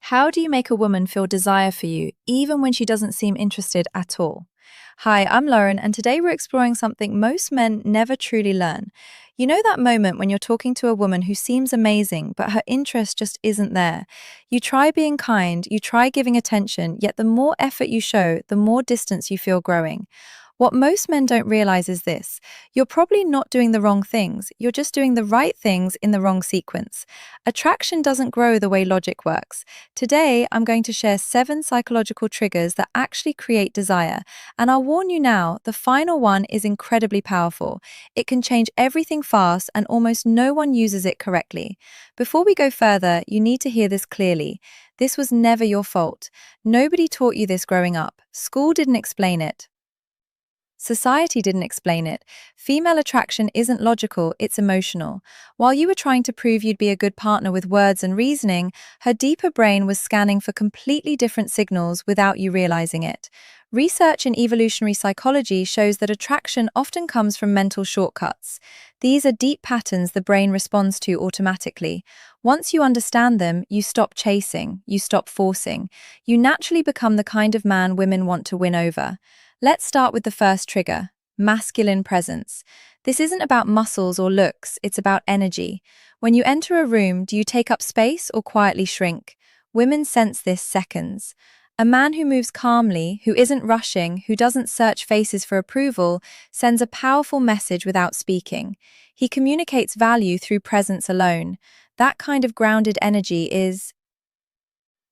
How do you make a woman feel desire for you, even when she doesn't seem interested at all? Hi, I'm Lauren, and today we're exploring something most men never truly learn. You know that moment when you're talking to a woman who seems amazing, but her interest just isn't there? You try being kind, you try giving attention, yet the more effort you show, the more distance you feel growing. What most men don't realize is this: you're probably not doing the wrong things, you're just doing the right things in the wrong sequence. Attraction doesn't grow the way logic works. Today, I'm going to share 7 psychological triggers that actually create desire. And I'll warn you now, the final one is incredibly powerful. It can change everything fast, and almost no one uses it correctly. Before we go further, you need to hear this clearly. This was never your fault. Nobody taught you this growing up. School didn't explain it. Society didn't explain it. Female attraction isn't logical, it's emotional. While you were trying to prove you'd be a good partner with words and reasoning, her deeper brain was scanning for completely different signals without you realizing it. Research in evolutionary psychology shows that attraction often comes from mental shortcuts. These are deep patterns the brain responds to automatically. Once you understand them, you stop chasing, you stop forcing. You naturally become the kind of man women want to win over. Let's start with the first trigger: masculine presence. This isn't about muscles or looks, it's about energy. When you enter a room, do you take up space or quietly shrink? Women sense this seconds. A man who moves calmly, who isn't rushing, who doesn't search faces for approval, sends a powerful message without speaking. He communicates value through presence alone. That kind of grounded energy is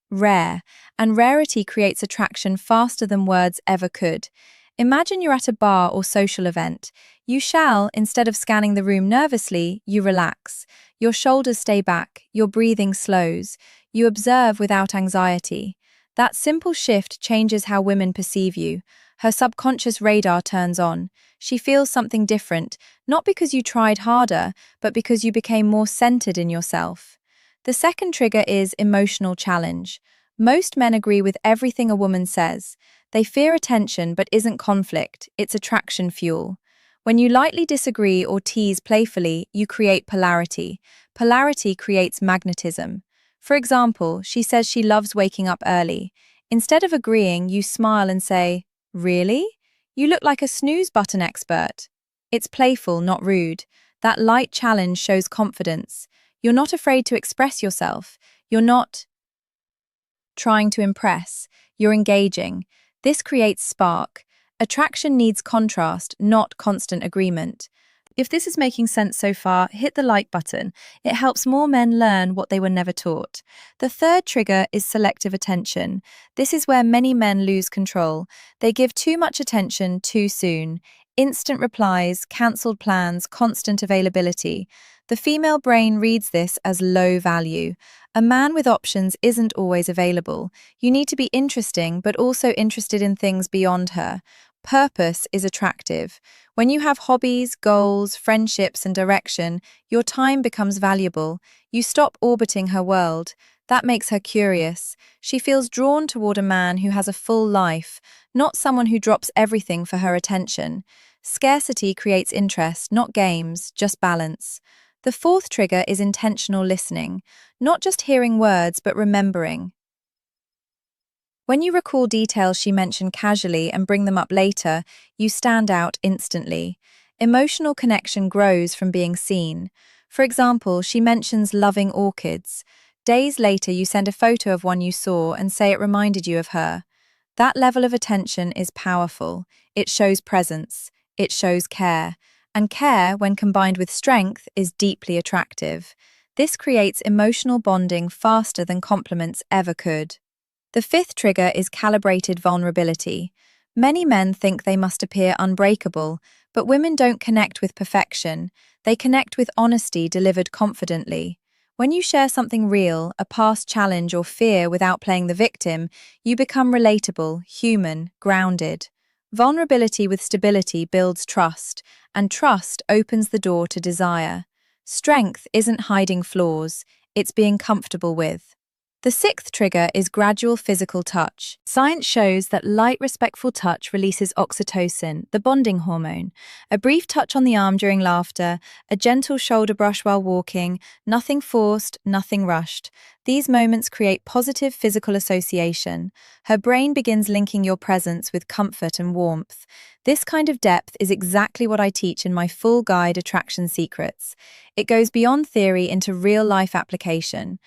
rare, and rarity creates attraction faster than words ever could. Imagine you're at a bar or social event. You shall, instead of scanning the room nervously, you relax. Your shoulders stay back, your breathing slows. You observe without anxiety. That simple shift changes how women perceive you. Her subconscious radar turns on. She feels something different, not because you tried harder, but because you became more centered in yourself. The second trigger is emotional challenge. Most men agree with everything a woman says. They fear attention but isn't conflict, it's attraction fuel. When you lightly disagree or tease playfully, you create polarity. Polarity creates magnetism. For example, she says she loves waking up early. Instead of agreeing, you smile and say, "Really? You look like a snooze button expert." It's playful, not rude. That light challenge shows confidence. You're not afraid to express yourself. You're not trying to impress. You're engaging. This creates spark. Attraction needs contrast, not constant agreement. If this is making sense so far, hit the like button. It helps more men learn what they were never taught. The third trigger is selective attention. This is where many men lose control. They give too much attention too soon. Instant replies, cancelled plans, constant availability. The female brain reads this as low value. A man with options isn't always available. You need to be interesting, but also interested in things beyond her. Purpose is attractive. When you have hobbies, goals, friendships, and direction, your time becomes valuable. You stop orbiting her world. That makes her curious. She feels drawn toward a man who has a full life, not someone who drops everything for her attention. Scarcity creates interest, not games, just balance. The fourth trigger is intentional listening, not just hearing words, but remembering. When you recall details she mentioned casually and bring them up later, you stand out instantly. Emotional connection grows from being seen. For example, she mentions loving orchids. Days later, you send a photo of one you saw and say it reminded you of her. That level of attention is powerful. It shows presence. It shows care. And care, when combined with strength, is deeply attractive. This creates emotional bonding faster than compliments ever could. The fifth trigger is calibrated vulnerability. Many men think they must appear unbreakable, but women don't connect with perfection. They connect with honesty delivered confidently. When you share something real, a past challenge or fear without playing the victim, you become relatable, human, grounded. Vulnerability with stability builds trust, and trust opens the door to desire. Strength isn't hiding flaws, it's being comfortable with. The sixth trigger is gradual physical touch. Science shows that light, respectful touch releases oxytocin, the bonding hormone. A brief touch on the arm during laughter, a gentle shoulder brush while walking, nothing forced, nothing rushed. These moments create positive physical association. Her brain begins linking your presence with comfort and warmth. This kind of depth is exactly what I teach in my full guide, Attraction Secrets. It goes beyond theory into real-life application.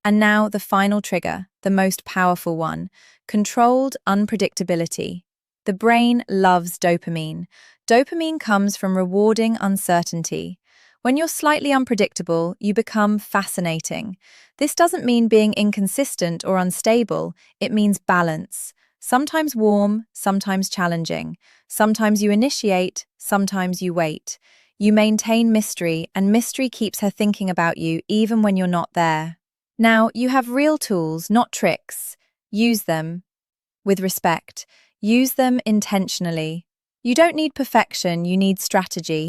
And now the final trigger, the most powerful one, controlled unpredictability. The brain loves dopamine. Dopamine comes from rewarding uncertainty. When you're slightly unpredictable, you become fascinating. This doesn't mean being inconsistent or unstable, it means balance. Sometimes warm, sometimes challenging. Sometimes you initiate, sometimes you wait. You maintain mystery, and mystery keeps her thinking about you even when you're not there. Now, you have real tools, not tricks. Use them with respect. Use them intentionally. You don't need perfection, you need strategy.